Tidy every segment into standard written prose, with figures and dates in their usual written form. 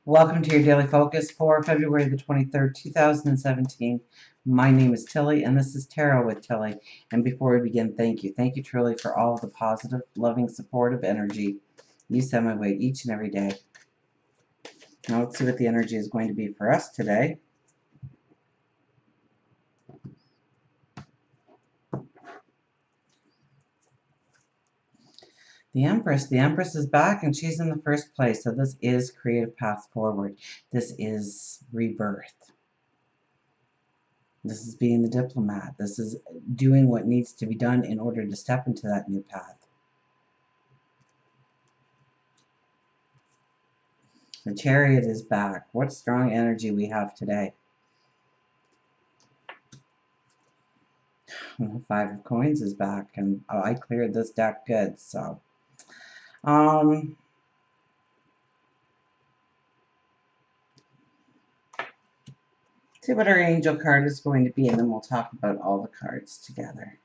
Welcome to your daily focus for February the 23rd, 2017. My name is Tilly, and this is Tarot with Tilly. And before we begin, thank you. Thank you truly for all of the positive, loving, supportive energy you send my way each and every day. Now let's see what the energy is going to be for us today. The Empress is back, and she's in the first place. So this is creative path forward. This is rebirth. This is being the diplomat. This is doing what needs to be done in order to step into that new path. The Chariot is back. What strong energy we have today. The Five of Coins is back, and I cleared this deck good, so see what our angel card is going to be, and then we'll talk about all the cards together.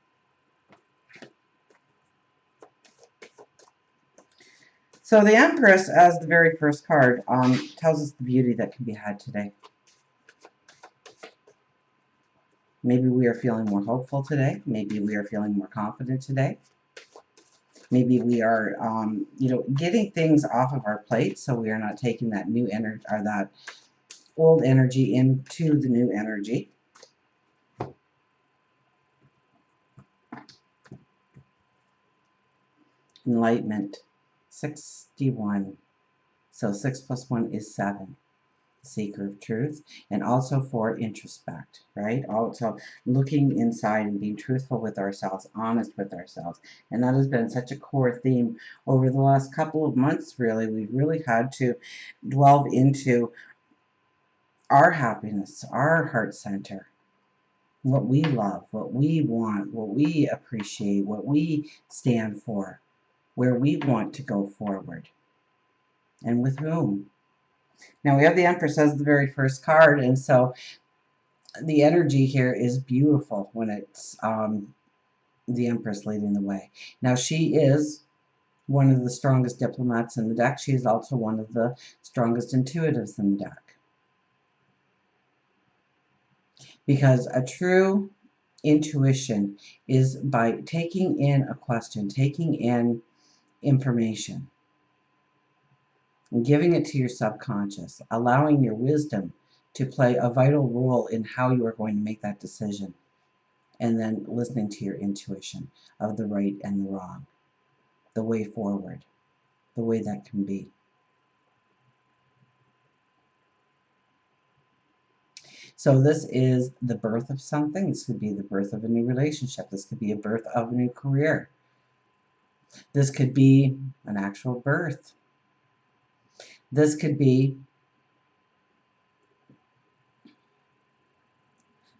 So the Empress, as the very first card, tells us the beauty that can be had today. Maybe we are feeling more hopeful today. Maybe we are feeling more confident today. Maybe we are, getting things off of our plate, so we are not taking that new energy or that old energy into the new energy. Enlightenment, 61. So 6 plus 1 is 7. Seeker of truth, and also for introspect, right? Also looking inside and being truthful with ourselves, honest with ourselves. And that has been such a core theme over the last couple of months, really. We've really had to delve into our happiness, our heart center, what we love, what we want, what we appreciate, what we stand for, where we want to go forward, and with whom. Now we have the Empress as the very first card, and so the energy here is beautiful when it's the Empress leading the way. Now she is one of the strongest diplomats in the deck. She is also one of the strongest intuitives in the deck. Because a true intuition is by taking in a question, taking in information, and giving it to your subconscious, allowing your wisdom to play a vital role in how you are going to make that decision, and then listening to your intuition of the right and the wrong, the way forward, the way that can be. So this is the birth of something. This could be the birth of a new relationship. This could be a birth of a new career. This could be an actual birth. This could be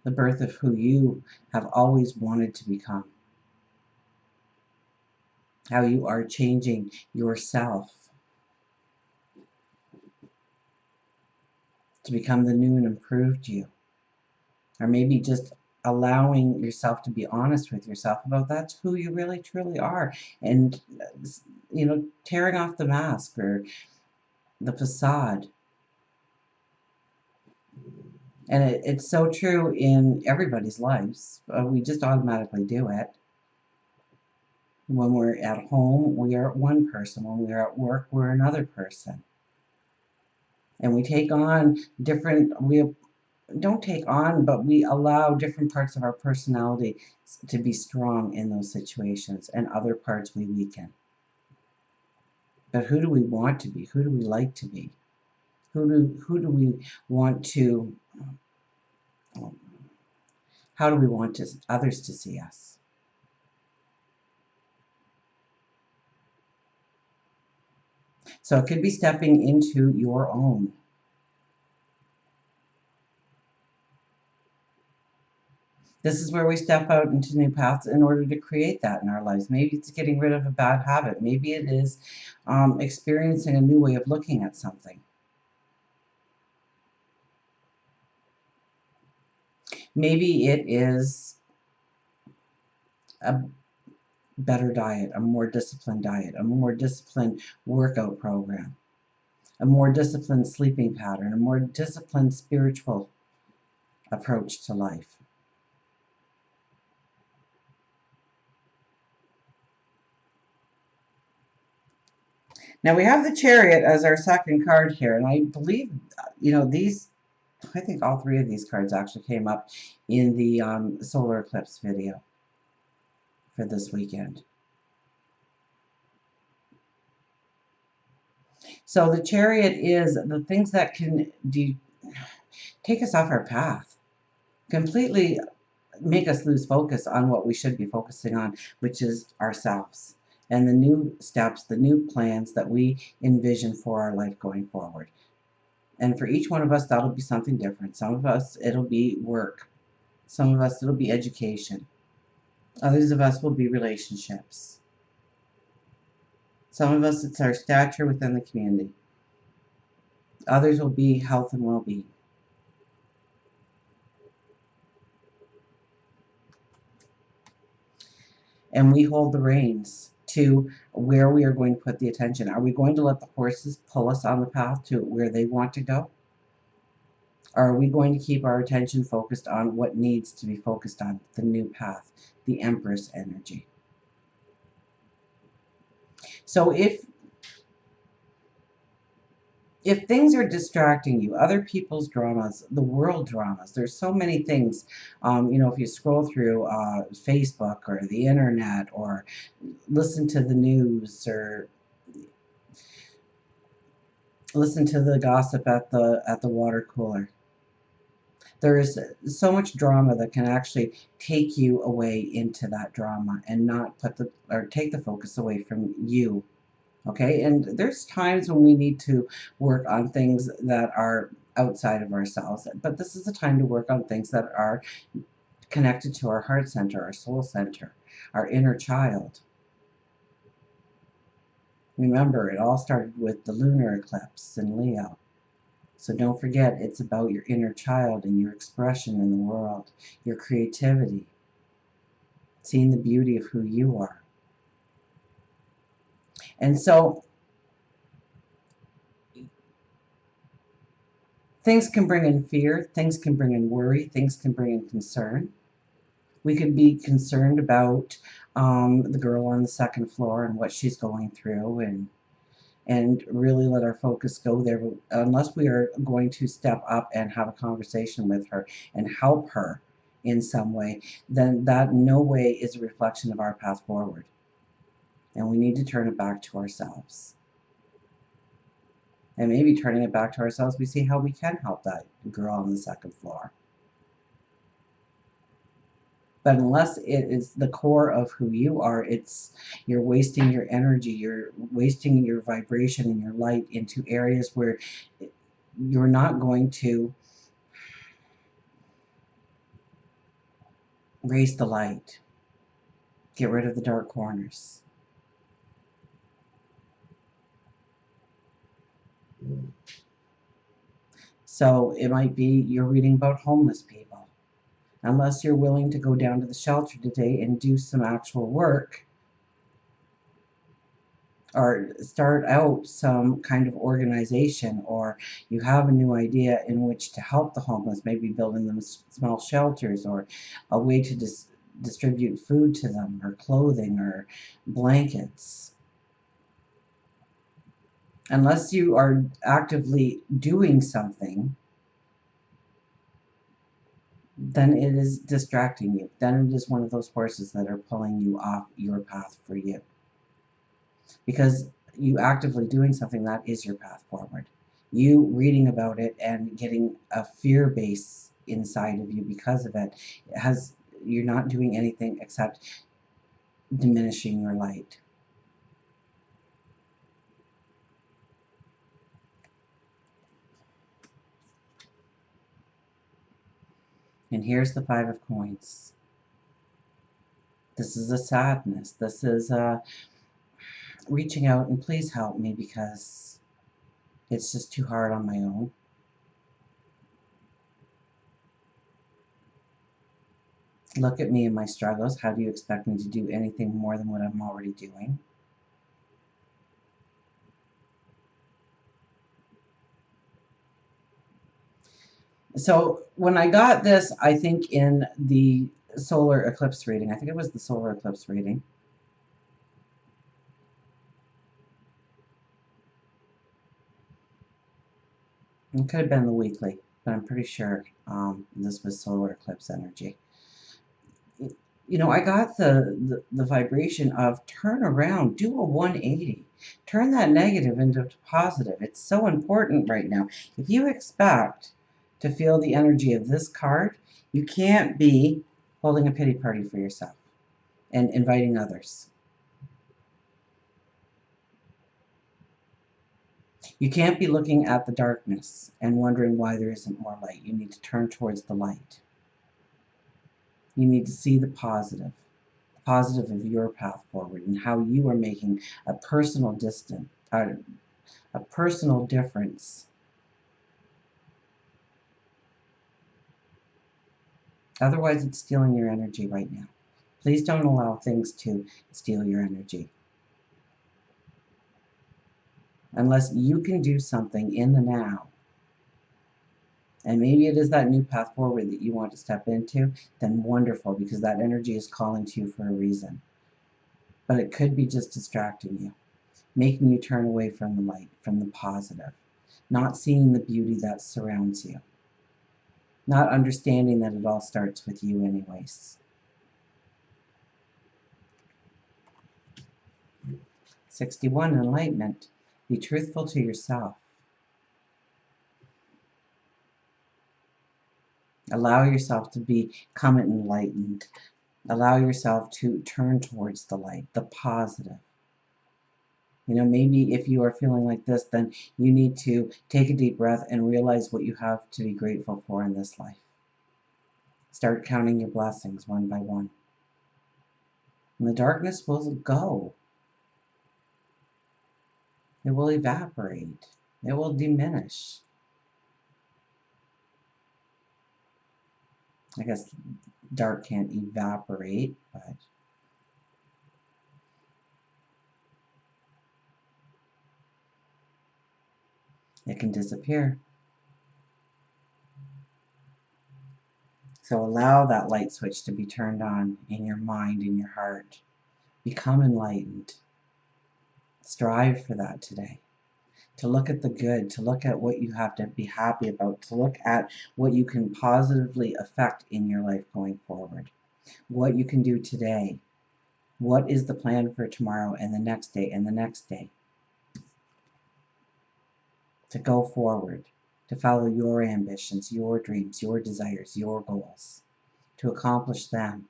the birth of who you have always wanted to become. How you are changing yourself to become the new and improved you. Or maybe just allowing yourself to be honest with yourself about that's who you really truly are. And, tearing off the mask or the facade. And it's so true in everybody's lives. We just automatically do it. When we're at home, we are one person. When we're at work, we're another person. And we take on we don't take on, but we allow different parts of our personality to be strong in those situations, and other parts we weaken. But who do we want to be? Who do we like to be? Who do we want to, how do we want others to see us? So it could be stepping into your own. This is where we step out into new paths in order to create that in our lives. Maybe it's getting rid of a bad habit. Maybe it is experiencing a new way of looking at something. Maybe it is a better diet, a more disciplined workout program. a more disciplined sleeping pattern, a more disciplined spiritual approach to life. Now we have the Chariot as our second card here, and I believe, I think all three of these cards actually came up in the solar eclipse video for this weekend. So the Chariot is the things that can take us off our path, completely make us lose focus on what we should be focusing on, which is ourselves and the new steps, the new plans that we envision for our life going forward. And for each one of us, that'll be something different. Some of us, it'll be work. Some of us, it'll be education. Others of us will be relationships. Some of us, it's our stature within the community. Others will be health and well-being. And we hold the reins to where we are going to put the attention. Are we going to let the horses pull us on the path to where they want to go? Or are we going to keep our attention focused on what needs to be focused on, the new path, the Empress energy? So if things are distracting you, other people's dramas, the world dramas, there's so many things, if you scroll through Facebook or the internet or listen to the news or listen to the gossip at the water cooler. There is so much drama that can actually take you away into that drama and not take the focus away from you. Okay, and there's times when we need to work on things that are outside of ourselves, but this is the time to work on things that are connected to our heart center, our soul center, our inner child. Remember, it all started with the lunar eclipse in Leo. So don't forget, it's about your inner child and your expression in the world, your creativity, seeing the beauty of who you are. And so things can bring in fear, things can bring in worry, things can bring in concern. We could be concerned about the girl on the second floor and what she's going through, and really let our focus go there. But unless we are going to step up and have a conversation with her and help her in some way, then that in no way is a reflection of our path forward. And we need to turn it back to ourselves. And maybe turning it back to ourselves, we see how we can help that girl on the second floor. But unless it is the core of who you are, you're wasting your energy, you're wasting your vibration and your light into areas where you're not going to raise the light, get rid of the dark corners. So it might be you're reading about homeless people. Unless you're willing to go down to the shelter today and do some actual work, or start out some kind of organization, or you have a new idea in which to help the homeless, maybe building them small shelters or a way to distribute food to them, or clothing or blankets. Unless you are actively doing something, then it is distracting you. Then it is one of those forces that are pulling you off your path for you. Because you actively doing something, that is your path forward. You reading about it and getting a fear base inside of you because of it, you're not doing anything except diminishing your light. And here's the Five of Coins. This is a sadness. This is reaching out and please help me because it's just too hard on my own. Look at me and my struggles. How do you expect me to do anything more than what I'm already doing? So when I got this, I think in the solar eclipse reading, I think it was the solar eclipse reading. It could have been the weekly, but I'm pretty sure this was solar eclipse energy. You know, I got the vibration of turn around, do a 180, turn that negative into positive. It's so important right now. If you expect to feel the energy of this card, you can't be holding a pity party for yourself and inviting others. You can't be looking at the darkness and wondering why there isn't more light. You need to turn towards the light. You need to see the positive of your path forward and how you are making a personal a personal difference. Otherwise, it's stealing your energy right now. Please don't allow things to steal your energy. Unless you can do something in the now, and maybe it is that new path forward that you want to step into, then wonderful, because that energy is calling to you for a reason. But it could be just distracting you, making you turn away from the light, from the positive, not seeing the beauty that surrounds you, not understanding that it all starts with you anyways. 61, enlightenment. Be truthful to yourself. Allow yourself to become enlightened. Allow yourself to turn towards the light, the positive. You know, maybe if you are feeling like this, then you need to take a deep breath and realize what you have to be grateful for in this life. Start counting your blessings one by one. And the darkness will go. It will evaporate. It will diminish. I guess dark can't evaporate, but it can disappear. So allow that light switch to be turned on in your mind, in your heart. Become enlightened. Strive for that today. To look at the good, to look at what you have to be happy about, to look at what you can positively affect in your life going forward. What you can do today. What is the plan for tomorrow and the next day and the next day? To go forward, to follow your ambitions, your dreams, your desires, your goals, to accomplish them.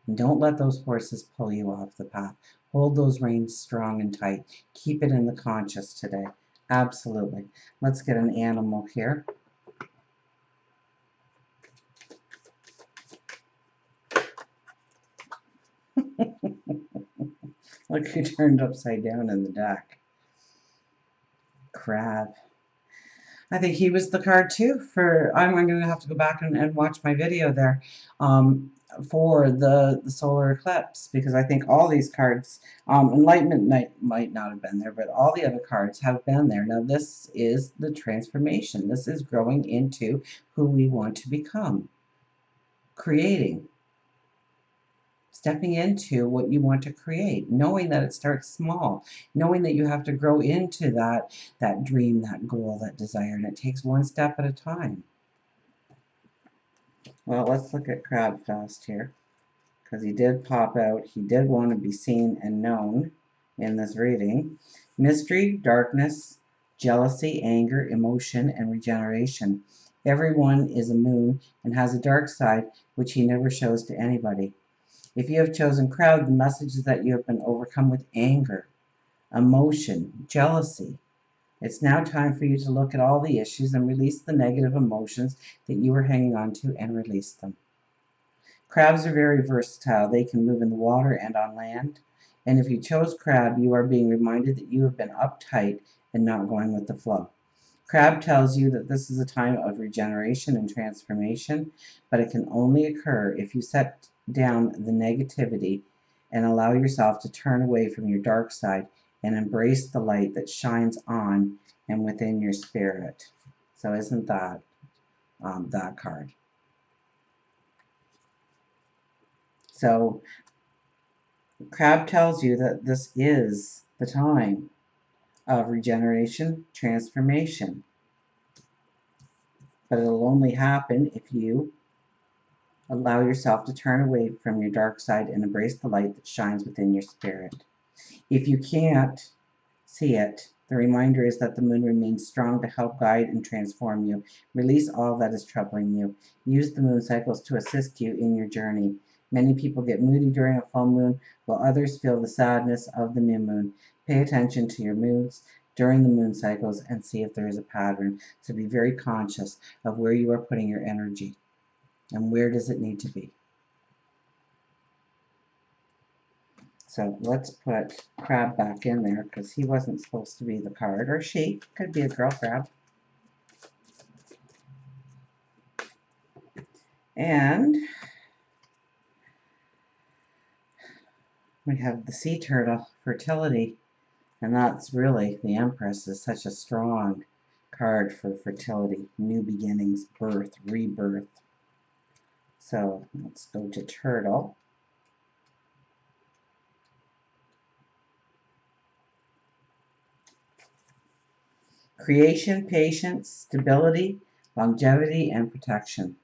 And don't let those forces pull you off the path. Hold those reins strong and tight. Keep it in the conscious today. Absolutely. Let's get an animal here. Look who turned upside down in the deck. Crab. I think he was the card too for, I'm going to have to go back and watch my video there for the solar eclipse, because I think all these cards, Enlightenment might not have been there, but all the other cards have been there. Now this is the transformation. This is growing into who we want to become, creating, stepping into what you want to create, knowing that it starts small, knowing that you have to grow into that dream, that goal, that desire, and it takes one step at a time. Well, let's look at Crab Fast here, because he did pop out. He did want to be seen and known in this reading. Mystery, darkness, jealousy, anger, emotion, and regeneration. Everyone is a moon and has a dark side which he never shows to anybody. If you have chosen Crowd, the message is that you have been overcome with anger, emotion, jealousy. It's now time for you to look at all the issues and release the negative emotions that you are hanging on to, and release them. Crabs are very versatile. They can move in the water and on land. And if you chose crab, you are being reminded that you have been uptight and not going with the flow. Crab tells you that this is a time of regeneration and transformation, but it can only occur if you set down the negativity and allow yourself to turn away from your dark side and embrace the light that shines on and within your spirit. So isn't that that card. So Crab tells you that this is the time of regeneration, transformation. But it'll only happen if you allow yourself to turn away from your dark side and embrace the light that shines within your spirit. If you can't see it, the reminder is that the moon remains strong to help guide and transform you. Release all that is troubling you. Use the moon cycles to assist you in your journey. Many people get moody during a full moon, while others feel the sadness of the new moon. Pay attention to your moods during the moon cycles and see if there is a pattern. So be very conscious of where you are putting your energy and where does it need to be. So let's put Crab back in there because he wasn't supposed to be the card. Or she. Could be a girl crab. And we have the sea turtle, fertility. And that's really, the Empress is such a strong card for fertility, new beginnings, birth, rebirth. So let's go to turtle. Creation, patience, stability, longevity, and protection.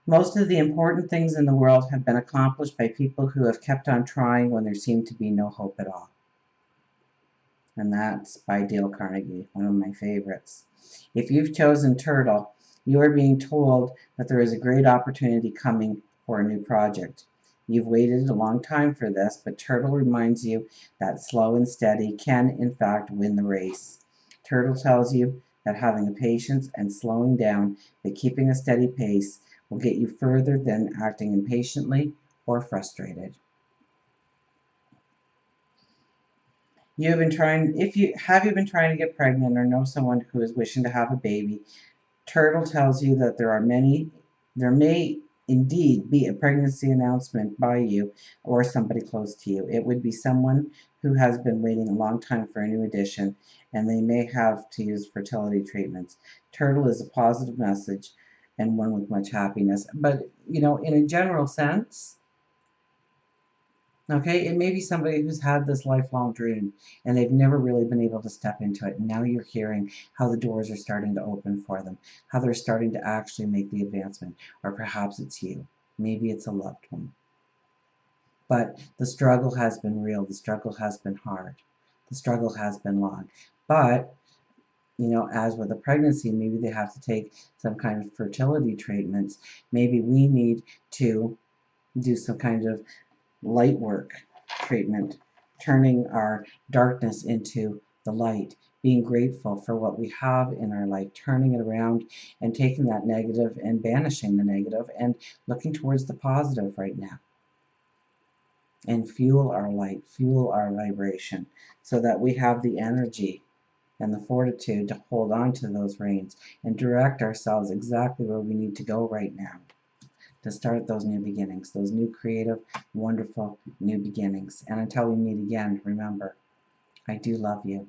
Most of the important things in the world have been accomplished by people who have kept on trying when there seemed to be no hope at all. And that's by Dale Carnegie, one of my favorites. If you've chosen turtle, you are being told that there is a great opportunity coming for a new project. You've waited a long time for this, but turtle reminds you that slow and steady can, in fact, win the race. Turtle tells you that having a patience and slowing down, but keeping a steady pace, will get you further than acting impatiently or frustrated. You've been trying, if you have you been trying to get pregnant or know someone who is wishing to have a baby, Turtle tells you that there may indeed be a pregnancy announcement by you or somebody close to you. It would be someone who has been waiting a long time for a new addition, and they may have to use fertility treatments. Turtle is a positive message and one with much happiness. But, in a general sense, okay, it may be somebody who's had this lifelong dream and they've never really been able to step into it. And now you're hearing how the doors are starting to open for them, how they're starting to actually make the advancement. Or perhaps it's you. Maybe it's a loved one. But the struggle has been real. The struggle has been hard. The struggle has been long. But, as with a pregnancy, maybe they have to take some kind of fertility treatments. Maybe we need to do some kind of light work treatment, turning our darkness into the light, being grateful for what we have in our life, turning it around and taking that negative and banishing the negative and looking towards the positive right now. And fuel our light, fuel our vibration, so that we have the energy and the fortitude to hold on to those reins and direct ourselves exactly where we need to go right now to start those new beginnings, those new creative, wonderful new beginnings. And until we meet again, remember, I do love you.